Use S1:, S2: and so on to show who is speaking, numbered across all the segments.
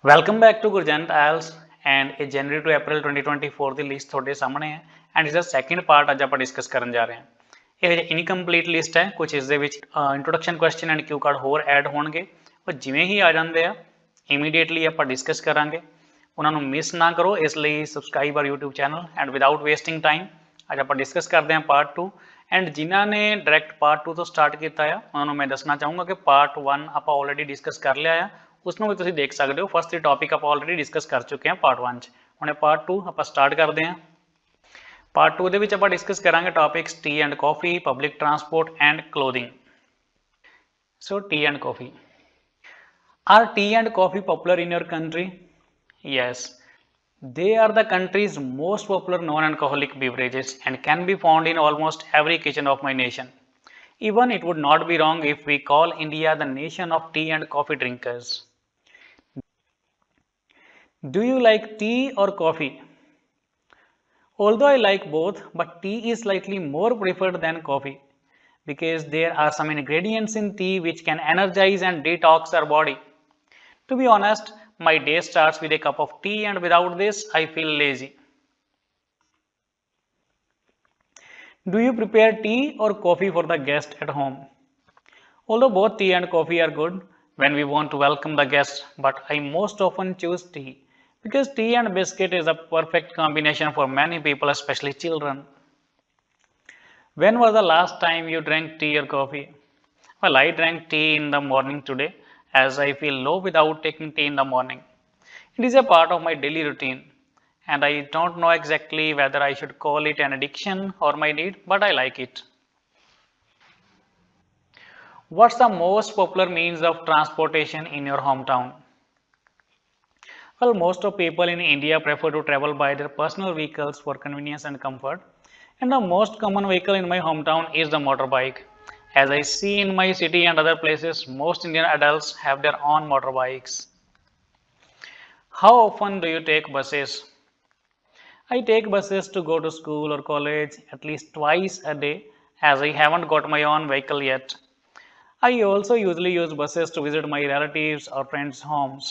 S1: Welcome back to Gurjant oils and ਇਹ ਜਨਵਰੀ to April 2024 the list ਤੁਹਾਡੇ ਸਾਹਮਣੇ ਹੈ ਐਂਡ ਇਸ ਦਾ ਸੈਕਿੰਡ ਪਾਰਟ ਅੱਜ ਆਪਾਂ ਡਿਸਕਸ ਕਰਨ ਜਾ ਰਹੇ ਹਾਂ। ਇਹ ਹਜੇ ਇਨਕੰਪਲੀਟ ਲਿਸਟ ਹੈ, ਕੁਝ ਇਸ ਦੇ ਵਿੱਚ introduction question and Q card ਹੋਰ ਐਡ ਹੋਣਗੇ। ਉਹ ਜਿਵੇਂ ਹੀ ਆ ਜਾਂਦੇ ਆ ਇਮੀਡੀਏਟਲੀ ਆਪਾਂ ਡਿਸਕਸ ਕਰਾਂਗੇ, ਉਹਨਾਂ ਨੂੰ ਮਿਸ ਨਾ ਕਰੋ। ਇਸ ਲਈ subscribe R YouTube channel and without wasting time ਅੱਜ ਆਪਾਂ ਡਿਸਕਸ ਕਰਦੇ ਹਾਂ ਪਾਰਟ 2। ਐਂਡ ਜਿਨ੍ਹਾਂ ਨੇ ਡਾਇਰੈਕਟ ਪਾਰਟ 2 ਤੋਂ ਸਟਾਰਟ ਕੀਤਾ ਆ ਉਹਨਾਂ ਨੂੰ ਮੈਂ ਦੱਸਣਾ ਚਾਹੂੰਗਾ ਕਿ ਪਾਰਟ 1 ਆਪਾਂ ਆਲਰੇਡੀ ਡਿਸਕਸ ਕਰ ਲਿਆ ਆ, ਉਸ ਨੂੰ ਵੀ ਤੁਸੀਂ ਦੇਖ ਸਕਦੇ ਹੋ। ਫਸਟ 3 ਟੌਪਿਕ ਆਪਾਂ ਆਲਰੇਡੀ ਡਿਸਕਸ ਕਰ ਚੁੱਕੇ ਹਾਂ ਪਾਰਟ 1 'ਚ। ਹੁਣ ਪਾਰਟ 2 ਆਪਾਂ ਸਟਾਰਟ ਕਰਦੇ ਹਾਂ। ਪਾਰਟ 2 ਦੇ ਵਿੱਚ ਆਪਾਂ ਡਿਸਕਸ ਕਰਾਂਗੇ topics T and coffee, public transport and clothing. So T and coffee, are tea and coffee popular in your country? Yes, they are the country's most popular non-alcoholic beverages and can be found in almost every kitchen of my nation. Even it would not be wrong if we call India the nation of tea and coffee drinkers. Do you like tea or coffee? Although I like both, but tea is slightly more preferred than coffee because there are some ingredients in tea which can energize and detox our body. To be honest, my day starts with a cup of tea and without this I feel lazy. Do you prepare tea or coffee for the guest at home? Although both tea and coffee are good when we want to welcome the guests, but I most often choose tea because tea and biscuit is a perfect combination for many people, especially children. When was the last time you drank tea or coffee? Well, I drank tea in the morning today as I feel low without taking tea in the morning. It is a part of my daily routine and I don't know exactly whether I should call it an addiction or my need, but I like it. What's the most popular means of transportation in your hometown? Well, most of people in India prefer to travel by their personal vehicles for convenience and comfort. And the most common vehicle in my hometown is the motorbike. As I see in my city and other places, most Indian adults have their own motorbikes. How often do you take buses? I take buses to go to school or college at least twice a day as I haven't got my own vehicle yet. I also usually use buses to visit my relatives or friends' homes.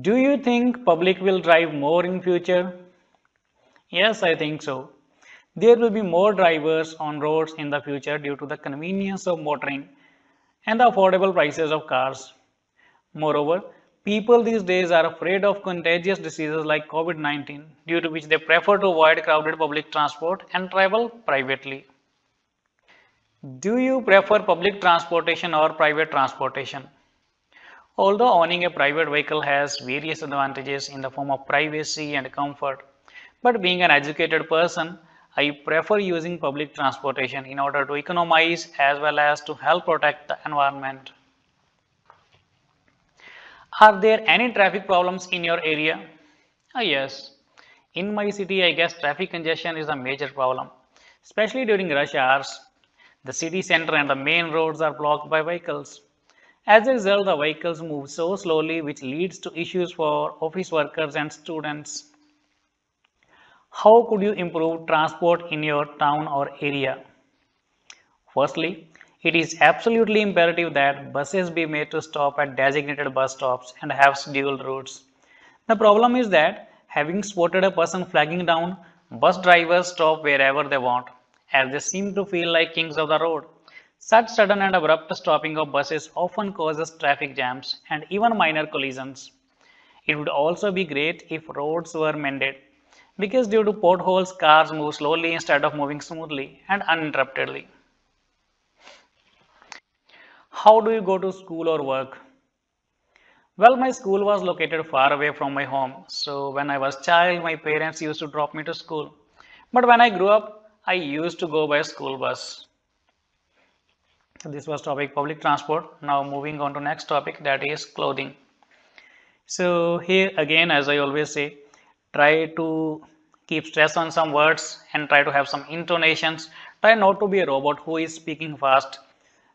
S1: Do you think public will drive more in future? Yes, I think so. There will be more drivers on roads in the future due to the convenience of motoring and the affordable prices of cars. Moreover, people these days are afraid of contagious diseases like COVID-19, due to which they prefer to avoid crowded public transport and travel privately. Do you prefer public transportation or private transportation? Although owning a private vehicle has various advantages in the form of privacy and comfort, but being an educated person, I prefer using public transportation in order to economize as well as to help protect the environment. Are there any traffic problems in your area? Yes. In my city, I guess traffic congestion is a major problem, especially during rush hours. The city center and the main roads are blocked by vehicles. As a result, the vehicles move so slowly, which leads to issues for office workers and students. How could you improve transport in your town or area? Firstly, it is absolutely imperative that buses be made to stop at designated bus stops and have scheduled routes. The problem is that, having spotted a person flagging down, bus drivers stop wherever they want, as they seem to feel like kings of the road. Such sudden and abrupt stopping of buses often causes traffic jams and even minor collisions. It would also be great if roads were mended, because due to potholes, cars move slowly instead of moving smoothly and uninterruptedly. How do you go to school or work? Well, my school was located far away from my home, so when I was child, my parents used to drop me to school. But when I grew up, I used to go by school bus. So this was topic public transport. Now moving on to next topic, that is clothing. So here again, as I always say, try to keep stress on some words and try to have some intonations. Try not to be a robot who is speaking fast.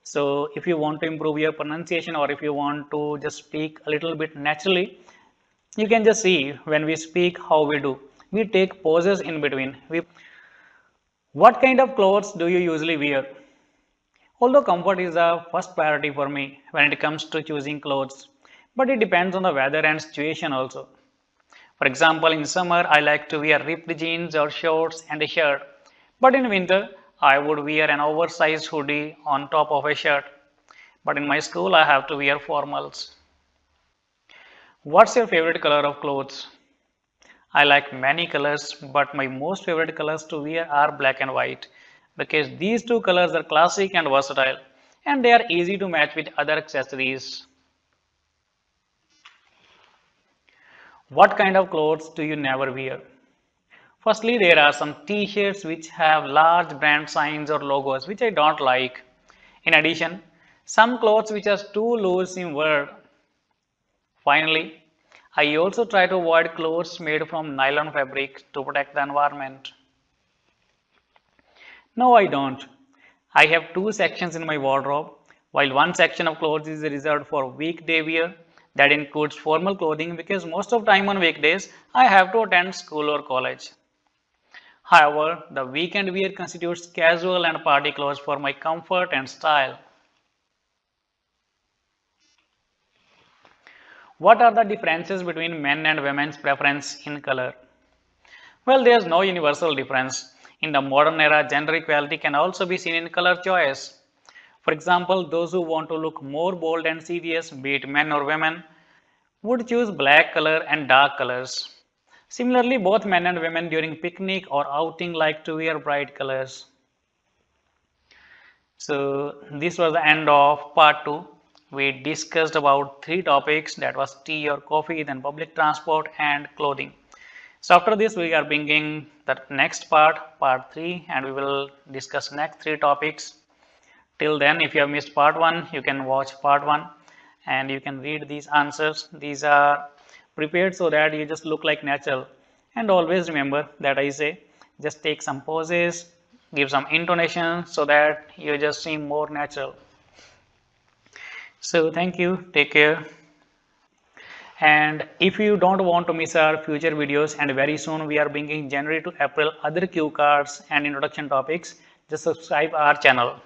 S1: So if you want to improve your pronunciation or if you want to just speak a little bit naturally, you can just see when we speak how we do. We take pauses in between. What kind of clothes do you usually wear? Although comfort is the first priority for me when it comes to choosing clothes, but it depends on the weather and situation also. For example, in summer I like to wear ripped jeans or shorts and a shirt, but in winter I would wear an oversized hoodie on top of a shirt. But in my school I have to wear formals. What's your favorite color of clothes? I like many colors, but my most favorite colors to wear are black and white because these two colors are classic and versatile and they are easy to match with other accessories. What kind of clothes do you never wear? Firstly, there are some t-shirts which have large brand signs or logos which I don't like. In addition, some clothes which are too loose in wear. Finally, I also try to avoid clothes made from nylon fabric to protect the environment. No, I don't. I have two sections in my wardrobe. While one section of clothes is reserved for weekday wear, that includes formal clothing because most of the time on weekdays I have to attend school or college. However, the weekend wear constitutes casual and party clothes for my comfort and style. What are the differences between men and women's preference in color? Well, there's no universal difference. In the modern era, gender equality can also be seen in color choice. For example, those who want to look more bold and serious, be it men or women, would choose black color and dark colors. Similarly, both men and women during picnic or outing like to wear bright colors. So this was the end of part 2. We discussed about three topics, that was tea or coffee, then public transport and clothing. So after this we are bringing the next part 3, and we will discuss next three topics. Till then, if you have missed part 1, you can watch part 1 and you can read these answers. These are prepared so that you just look like natural. And always remember that I say, just take some pauses, give some intonation so that you just seem more natural. So thank you, take care. And if you don't want to miss our future videos, and very soon we are bringing January to April other cue cards and introduction topics, just subscribe our channel.